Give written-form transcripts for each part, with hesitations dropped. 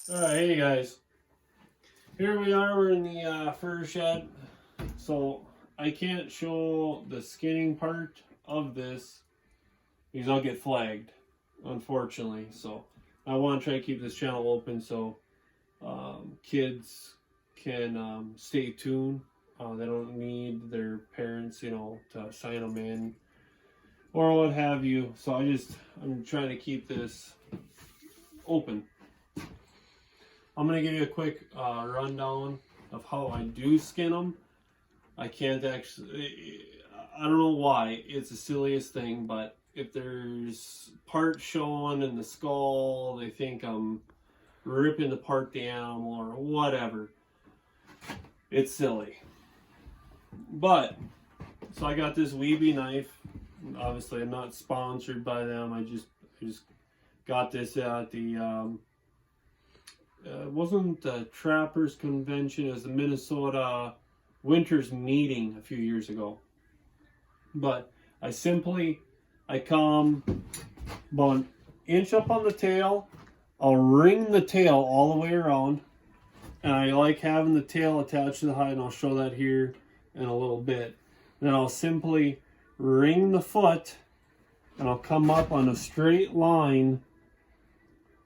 Alright, hey guys. Here we are, we're in the fur shed. So I can't show the skinning part of this because I'll get flagged, unfortunately. So I want to try to keep this channel open so kids can stay tuned. They don't need their parents, to sign them in or what have you. So I'm trying to keep this open. I'm going to give you a quick rundown of how I do skin them. I can't actually, I don't know why, it's the silliest thing, but if there's parts showing in the skull, they think I'm ripping apart the animal or whatever. It's silly. But, so I got this Weeby knife. Obviously, I'm not sponsored by them. I just got this at the it wasn't the Trappers Convention, it was the Minnesota Winters Meeting a few years ago. But I come about an inch up on the tail, I'll wring the tail all the way around, and I like having the tail attached to the hide, and I'll show that here in a little bit. Then I'll simply wring the foot, and I'll come up on a straight line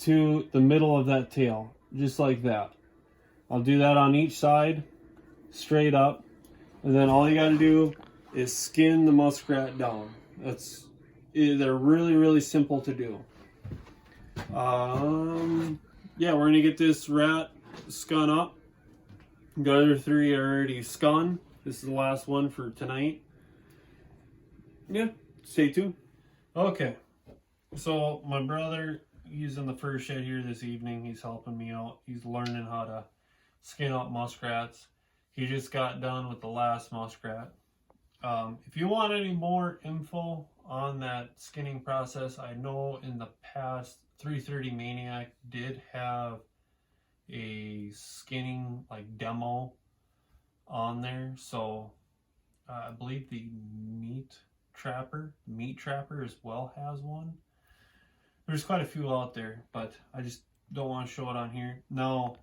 to the middle of that tail. Just like that. I'll do that on each side, straight up, and then all you got to do is skin the muskrat down. They're really simple to do. Yeah, we're gonna get this rat skun up. The other three are already skun. This is the last one for tonight. Yeah, stay tuned. Okay, so my brother, he's in the fur shed here this evening. He's helping me out. He's learning how to skin up muskrats. He just got done with the last muskrat. If you want any more info on that skinning process, I know in the past 330 Maniac did have a skinning demo on there. So I believe the Meat Trapper as well has one. There's quite a few out there, but I just don't want to show it on here. Now,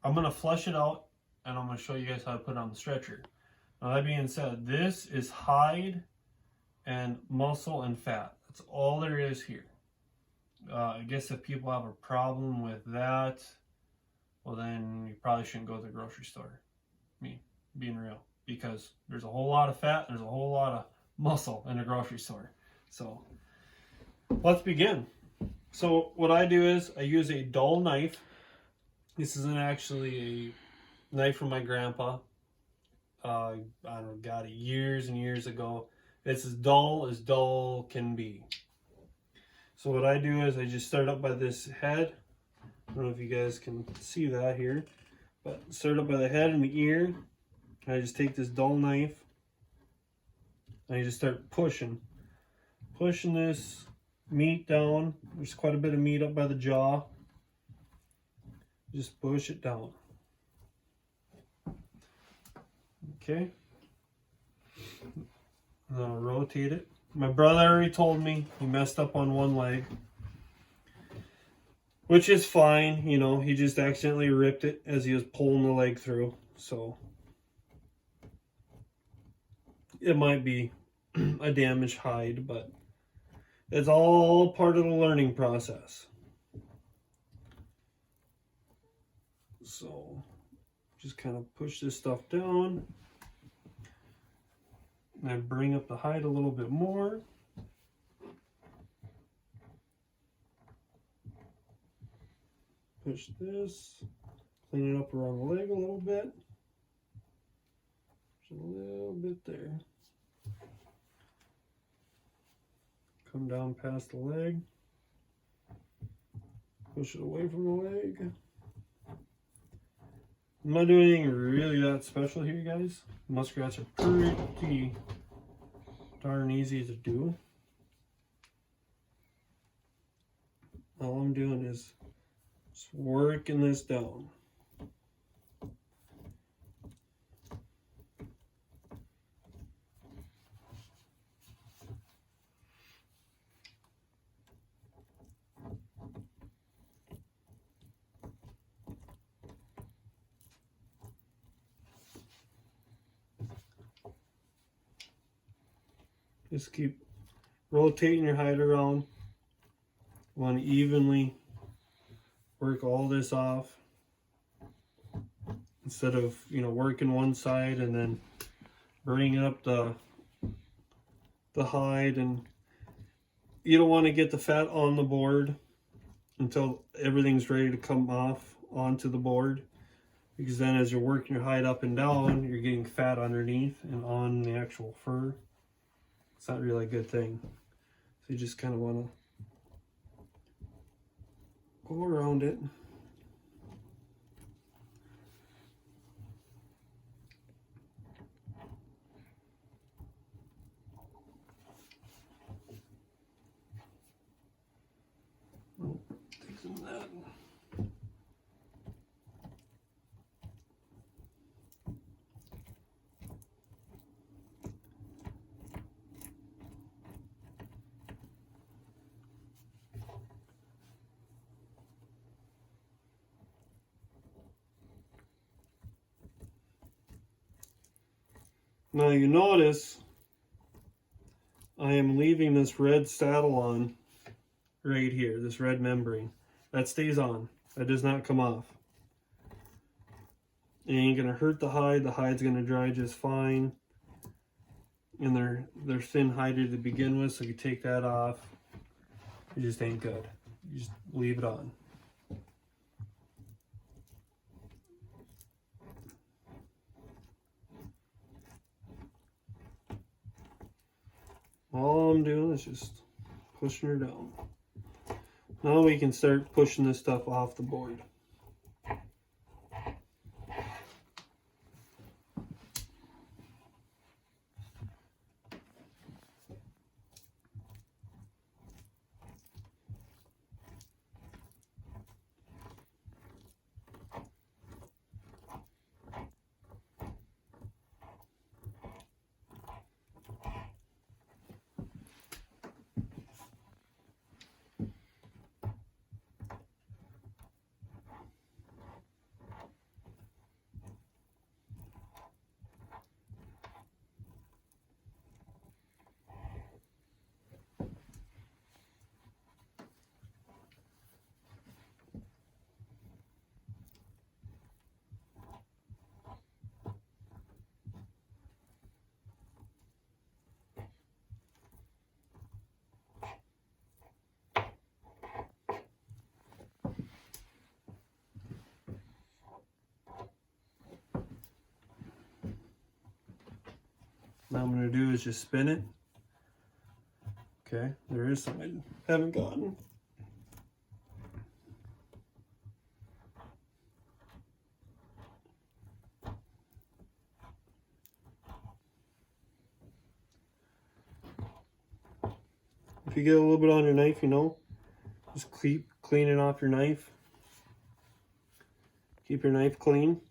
I'm going to flush it out, and I'm going to show you guys how to put it on the stretcher. Now, that being said, this is hide and muscle and fat. That's all there is here. I guess if people have a problem with that, well, then you probably shouldn't go to the grocery store. Me, being real. Because there's a whole lot of fat, there's a whole lot of muscle in the grocery store. So let's begin. So what I do is I use a dull knife. This isn't actually a knife from my grandpa. I don't know, got it years and years ago. It's as dull can be. So what I do is I just start up by this head. I don't know if you guys can see that here, but start up by the head and the ear. And I just take this dull knife and I just start pushing this meat down. There's quite a bit of meat up by the jaw. Just push it down. Okay. And I'll rotate it. My brother already told me he messed up on one leg, which is fine. He just accidentally ripped it as he was pulling the leg through. So it might be a damaged hide, but it's all part of the learning process. So just kind of push this stuff down. And I bring up the hide a little bit more. Push this. Clean it up around the leg a little bit. Just a little bit there. Come down past the leg. Push it away from the leg. I'm not doing anything really that special here, guys. Muskrats are pretty darn easy to do. All I'm doing is just working this down. Just keep rotating your hide around. You want to evenly work all this off instead of, you know, working one side and then bringing up the hide. And you don't want to get the fat on the board until everything's ready to come off onto the board, because then as you're working your hide up and down, you're getting fat underneath and on the actual fur. It's not really a good thing. So you just kind of want to go around it. Oh, take some of that. Now you notice I am leaving this red saddle on right here, this red membrane. That stays on. That does not come off. It ain't gonna hurt the hide. The hide's gonna dry just fine. And they're thin hided to begin with, so you take that off. It just ain't good. You just leave it on. All I'm doing is just pushing her down. Now we can start pushing this stuff off the board. Now I'm going to do is just spin it. Okay, there is some I haven't gotten. If you get a little bit on your knife, you know, just keep cleaning off your knife. Keep your knife clean.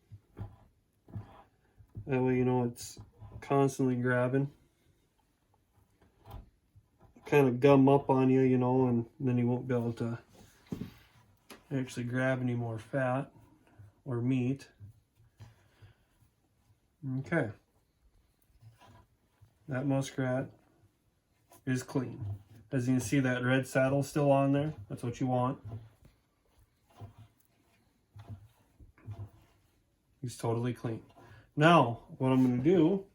That way you know it's constantly grabbing. Kind of gum up on you, you know, and then you won't be able to actually grab any more fat or meat. Okay. That muskrat is clean. As you can see, that red saddle still on there. That's what you want. He's totally clean. Now, what I'm going to do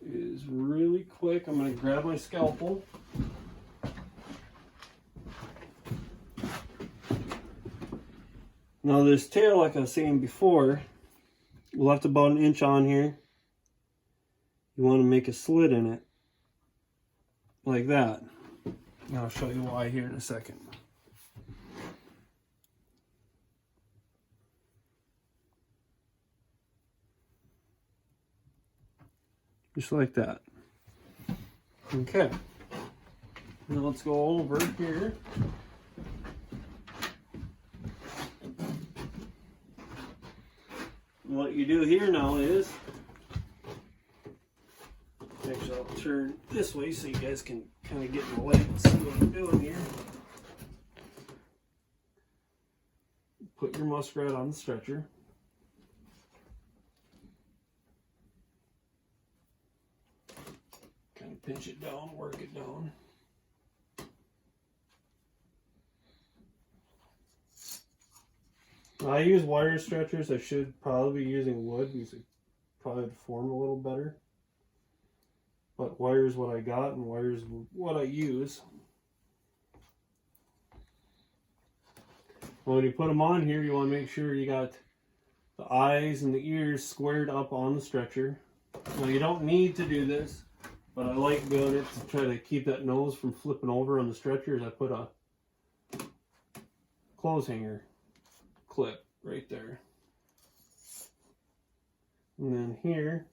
is really quick, I'm going to grab my scalpel. Now this tail, like I was saying before, left about 1 inch on here. You want to make a slit in it. Like that. And I'll show you why here in a second. Just like that. Okay. Now let's go over here. What you do here now is, actually I'll turn this way so you guys can kind of get in the light and see what I'm doing here. Put your muskrat on the stretcher. Kind of pinch it I use wire stretchers. I should probably be using wood because it probably would form a little better. But wire is what I got, and wire is what I use. Well, when you put them on here, you want to make sure you got the eyes and the ears squared up on the stretcher. Now, you don't need to do this, but I like doing it to try to keep that nose from flipping over on the stretchers. I put a clothes hanger clip right there. And then here,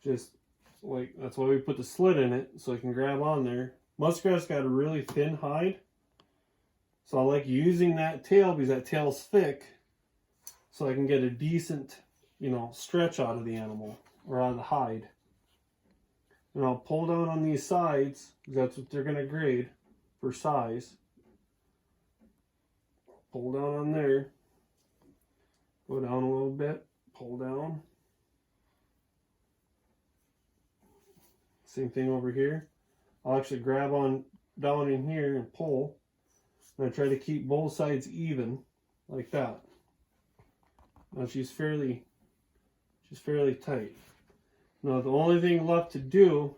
just like, that's why we put the slit in it, so I can grab on there. Muskrat's got a really thin hide, so I like using that tail because that tail's thick, so I can get a decent, you know, stretch out of the animal, or out of the hide. And I'll pull down on these sides, because that's what they're going to grade for size. Pull down on there, go down a little bit, pull down. Same thing over here. I'll actually grab on down in here and pull. And I try to keep both sides even, like that. Now she's fairly tight. Now the only thing left to do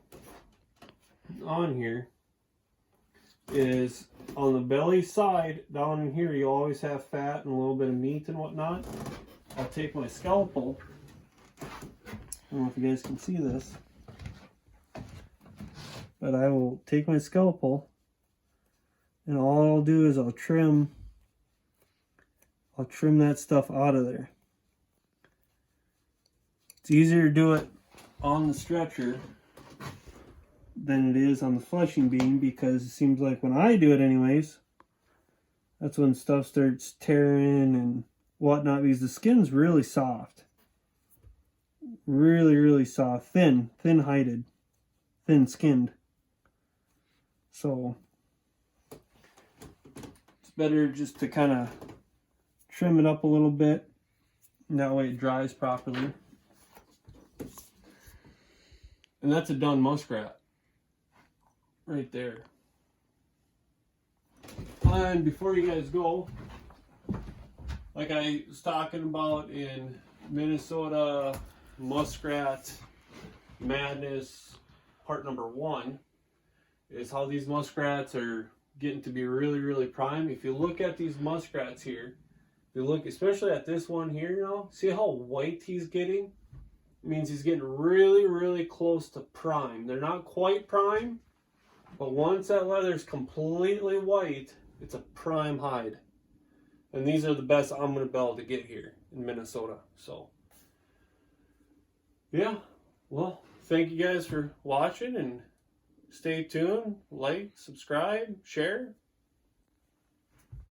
on here is on the belly side, down in here, you always have fat and a little bit of meat and whatnot. I'll take my scalpel. I don't know if you guys can see this, but I will take my scalpel, and all I'll do is I'll trim that stuff out of there. It's easier to do it on the stretcher than it is on the fleshing beam, because it seems like when I do it anyways, that's when stuff starts tearing and whatnot, because the skin's really soft. Really soft. Thin-hided. Thin-skinned. So it's better just to kind of trim it up a little bit, and that way it dries properly. And that's a done muskrat right there. And before you guys go, like I was talking about in Minnesota Muskrat Madness part number 1, is how these muskrats are getting to be really prime. If you look at these muskrats here, if you look especially at this one here now, see how white he's getting? It means he's getting really close to prime. They're not quite prime, but once that leather's completely white, it's a prime hide. And these are the best I'm going to be able to get here in Minnesota. So, yeah. Well, thank you guys for watching, and stay tuned. Like, subscribe, share.